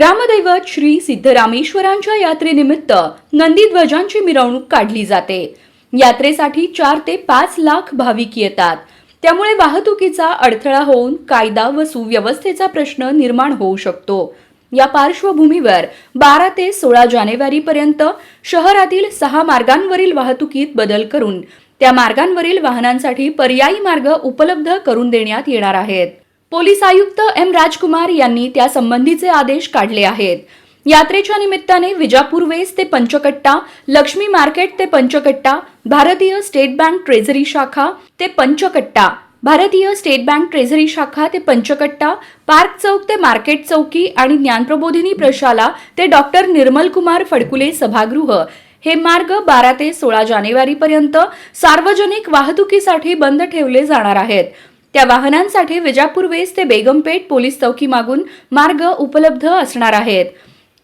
ग्रामदैवत श्री सिद्धरामेश्वरांच्या यात्रेनिमित्त नंदीध्वजांची मिरवणूक काढली जाते। यात्रेसाठी 4 ते 5 लाख भाविक येतात। त्यामुळे वाहतुकीचा अडथळा होऊन कायदा व सुव्यवस्थेचा प्रश्न निर्माण होऊ शकतो। या पार्श्वभूमीवर 12 ते 16 जानेवारीपर्यंत शहरातील 6 मार्गांवरील वाहतुकीत बदल करून त्या मार्गांवरील वाहनांसाठी पर्यायी मार्ग उपलब्ध करून देण्यात येणार आहेत। पोलीस आयुक्त एम राजकुमार यांनी त्या संबंधीचे आदेश काढले आहेत। यात्रेच्या निमित्ताने विजापूर वेस ते पंचकट्टा, लक्ष्मी मार्केट ते पंचकट्टा, भारतीय स्टेट बँक ट्रेझरी शाखा ते पंचकट्टा, भारतीय स्टेट बँक ट्रेझरी शाखा ते पंचकट्टा, पार्क चौक ते मार्केट चौकी आणि ज्ञानप्रबोधिनी प्रशाला ते डॉक्टर निर्मल कुमार फडकुले सभागृह हे मार्ग 12 ते 16 जानेवारीपर्यंत सार्वजनिक वाहतुकीसाठी बंद ठेवले जाणार आहेत। त्या वाहनांसाठी विजापूर वेस ते बेगमपेठ पोलीस चौकी मागून मार्ग उपलब्ध असणार आहेत।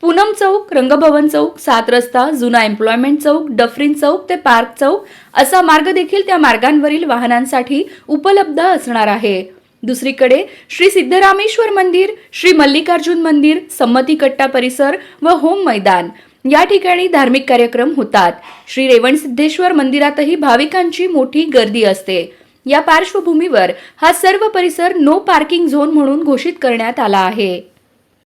पूनम चौक, रंगभवन चौक, 7 रस्ता, जुना एम्प्लॉयमेंट चौक, डफरीन चौक ते पार्क चौक असा मार्ग देखील त्या मार्गांवरील वाहनांसाठी उपलब्ध असणार आहे। दुसरीकडे श्री सिद्धरामेश्वर मंदिर, श्री मल्लिकार्जुन मंदिर, संमती कट्टा परिसर व होम मैदान या ठिकाणी धार्मिक कार्यक्रम होतात। श्री रेवणसिद्धेश्वर मंदिरातही भाविकांची मोठी गर्दी असते। या पार्श्वभूमीवर हा सर्व परिसर नो पार्किंग झोन म्हणून घोषित करण्यात आला आहे।